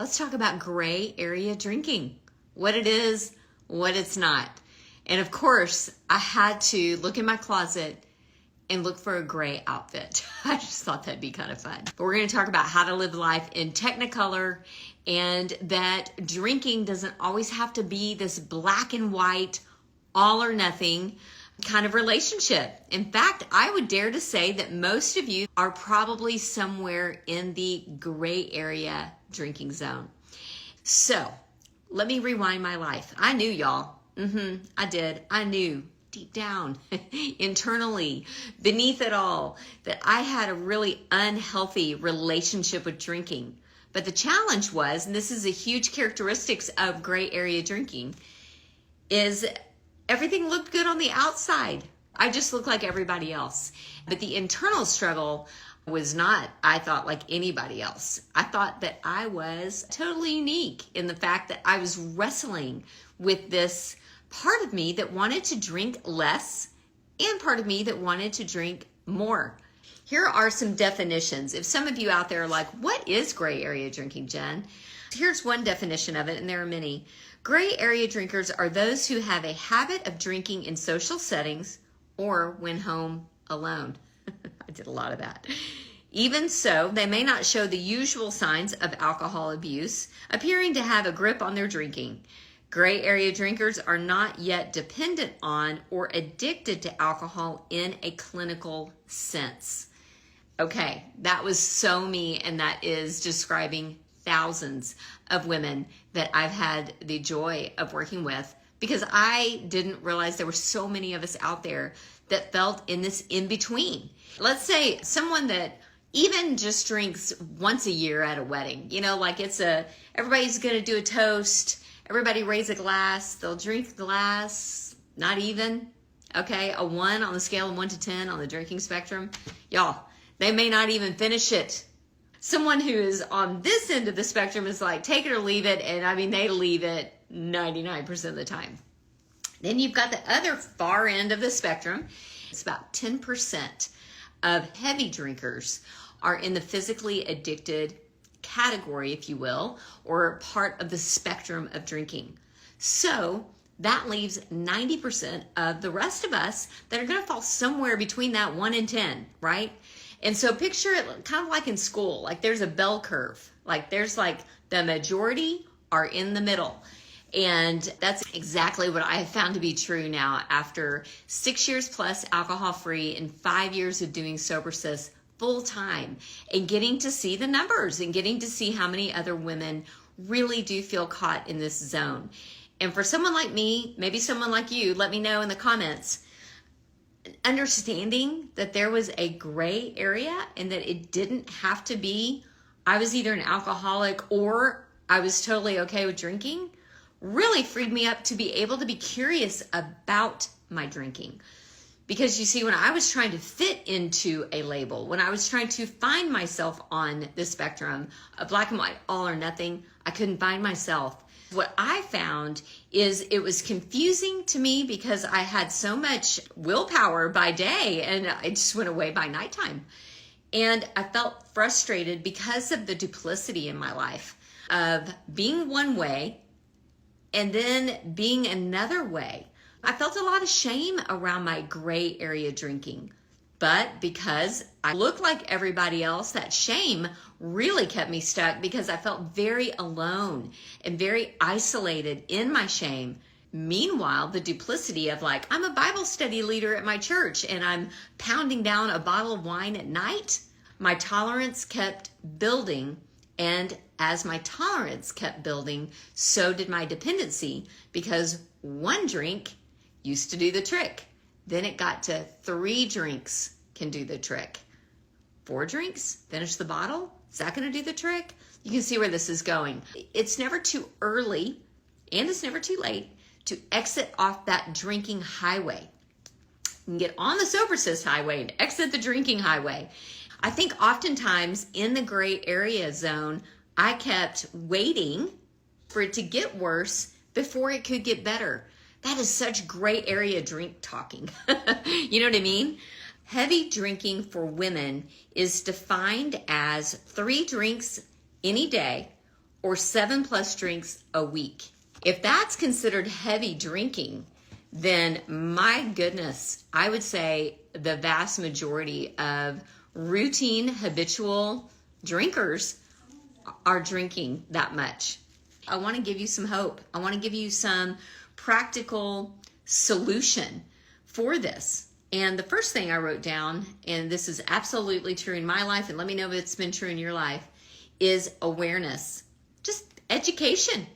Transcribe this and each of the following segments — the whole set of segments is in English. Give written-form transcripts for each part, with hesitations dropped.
let's talk about gray area drinking. What it is, what it's not. And of course, I had to look in my closet and look for a gray outfit. I just thought that'd be kind of fun. But we're going to talk about how to live life in Technicolor, and that drinking doesn't always have to be this black and white, all or nothing kind of relationship. In fact, I would dare to say that most of you are probably somewhere in the gray area drinking zone. So let me rewind my life. I knew, y'all. I did. I knew deep down, internally, beneath it all, that I had a really unhealthy relationship with drinking. But the challenge was, and this is a huge characteristics of gray area drinking, is everything looked good on the outside. I just looked like everybody else. But the internal struggle was not, I thought, like anybody else. I thought that I was totally unique in the fact that I was wrestling with this part of me that wanted to drink less and part of me that wanted to drink more. Here are some definitions. If some of you out there are like, what is gray area drinking, Jen? Here's one definition of it, and there are many. Gray area drinkers are those who have a habit of drinking in social settings or when home alone. I did a lot of that. Even so, they may not show the usual signs of alcohol abuse, appearing to have a grip on their drinking. Gray area drinkers are not yet dependent on or addicted to alcohol in a clinical sense. Okay, that was so me, and that is describing thousands of women that I've had the joy of working with, because I didn't realize there were so many of us out there that felt in this in-between. Let's say someone that even just drinks once a year at a wedding, like everybody's gonna do a toast, everybody raise a glass, they'll drink the glass, not even, okay, a 1 on the scale of 1 to 10 on the drinking spectrum. Y'all, they may not even finish it. Someone who is on this end of the spectrum is like, take it or leave it. And I mean, they leave it 99% of the time. Then you've got the other far end of the spectrum. It's about 10% of heavy drinkers are in the physically addicted category, if you will, or part of the spectrum of drinking. So that leaves 90% of the rest of us that are going to fall somewhere between that 1 and 10, right? And so picture it kind of like in school, like there's a bell curve, like there's like the majority are in the middle. And that's exactly what I have found to be true now after 6 years plus alcohol free and 5 years of doing Sober Sis full time, and getting to see the numbers and getting to see how many other women really do feel caught in this zone. And for someone like me, maybe someone like you, let me know in the comments, understanding that there was a gray area and that it didn't have to be, I was either an alcoholic or I was totally okay with drinking, really freed me up to be able to be curious about my drinking. Because you see, when I was trying to fit into a label, when I was trying to find myself on the spectrum of black and white, all or nothing, I couldn't find myself. What I found is it was confusing to me because I had so much willpower by day and it just went away by nighttime. And I felt frustrated because of the duplicity in my life of being one way and then being another way. I felt a lot of shame around my gray area drinking. But because I looked like everybody else, that shame really kept me stuck because I felt very alone and very isolated in my shame. Meanwhile, the duplicity of like, I'm a Bible study leader at my church and I'm pounding down a bottle of wine at night, my tolerance kept building. And as my tolerance kept building, so did my dependency, because one drink used to do the trick. Then it got to 3 drinks can do the trick. 4 drinks, finish the bottle. Is that going to do the trick? You can see where this is going. It's never too early and it's never too late to exit off that drinking highway. You can get on the Sober Sis highway and exit the drinking highway. I think oftentimes in the gray area zone, I kept waiting for it to get worse before it could get better. That is such gray area drink talking. You know what I mean? Heavy drinking for women is defined as 3 drinks any day or 7+ drinks a week. If that's considered heavy drinking, then my goodness, I would say the vast majority of routine, habitual drinkers are drinking that much. I want to give you some hope. I want to give you some practical solution for this. And the first thing I wrote down, and this is absolutely true in my life, and let me know if it's been true in your life, is awareness. Just education.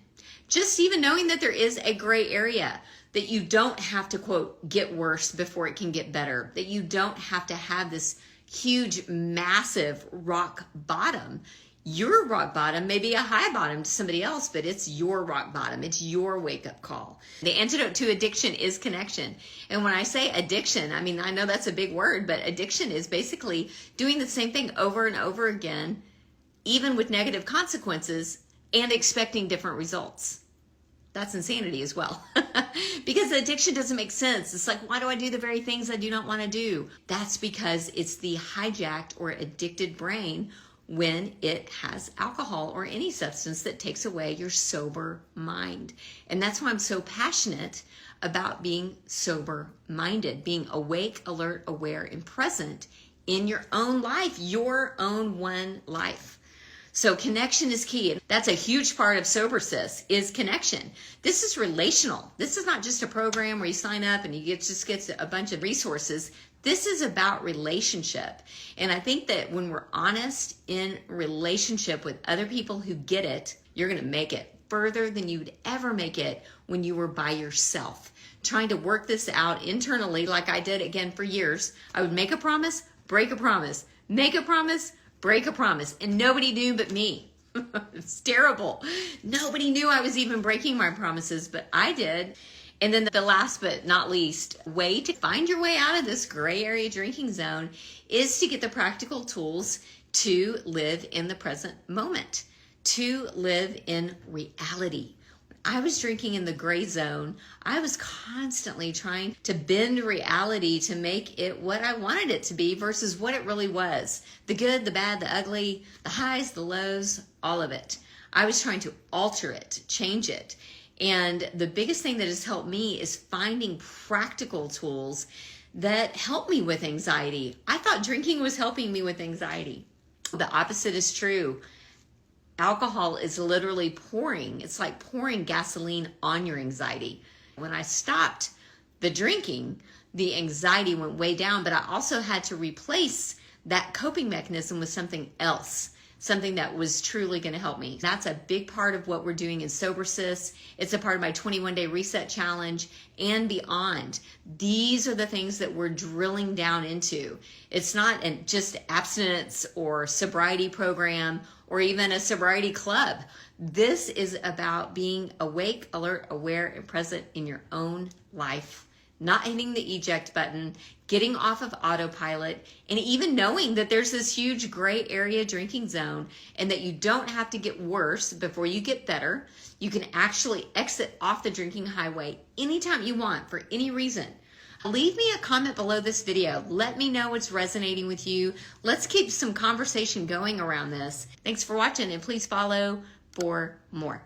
Just even knowing that there is a gray area, that you don't have to, quote, get worse before it can get better, that you don't have to have this huge, massive rock bottom. Your rock bottom may be a high bottom to somebody else, but it's your rock bottom. It's your wake-up call. The antidote to addiction is connection. And when I say addiction, I mean, I know that's a big word, but addiction is basically doing the same thing over and over again, even with negative consequences, and expecting different results. That's insanity as well. Because addiction doesn't make sense. It's like, why do I do the very things I do not want to do? That's because it's the hijacked or addicted brain when it has alcohol or any substance that takes away your sober mind. And that's why I'm so passionate about being sober-minded, being awake, alert, aware, and present in your own life, your own one life. So connection is key. That's a huge part of Sober Sis, is connection. This is relational. This is not just a program where you sign up and you just get a bunch of resources. This is about relationship. And I think that when we're honest in relationship with other people who get it, you're going to make it further than you'd ever make it when you were by yourself, trying to work this out internally like I did again for years. I would make a promise, break a promise, make a promise, break a promise, and nobody knew but me. It's terrible. Nobody knew I was even breaking my promises, but I did. And then the last but not least way to find your way out of this gray area drinking zone is to get the practical tools to live in the present moment, to live in reality. I was drinking in the gray zone. I was constantly trying to bend reality to make it what I wanted it to be versus what it really was. The good, the bad, the ugly, the highs, the lows, all of it. I was trying to alter it, change it. And the biggest thing that has helped me is finding practical tools that help me with anxiety. I thought drinking was helping me with anxiety. The opposite is true. Alcohol is literally pouring. It's like pouring gasoline on your anxiety. When I stopped the drinking, the anxiety went way down, but I also had to replace that coping mechanism with something else, something that was truly going to help me. That's a big part of what we're doing in Sober Sis. It's a part of my 21-day reset challenge and beyond. These are the things that we're drilling down into. It's not just abstinence or sobriety program or even a sobriety club. This is about being awake, alert, aware, and present in your own life, not hitting the eject button, getting off of autopilot, and even knowing that there's this huge gray area drinking zone and that you don't have to get worse before you get better. You can actually exit off the drinking highway anytime you want for any reason. Leave me a comment below this video. Let me know what's resonating with you. Let's keep some conversation going around this. Thanks for watching, and please follow for more.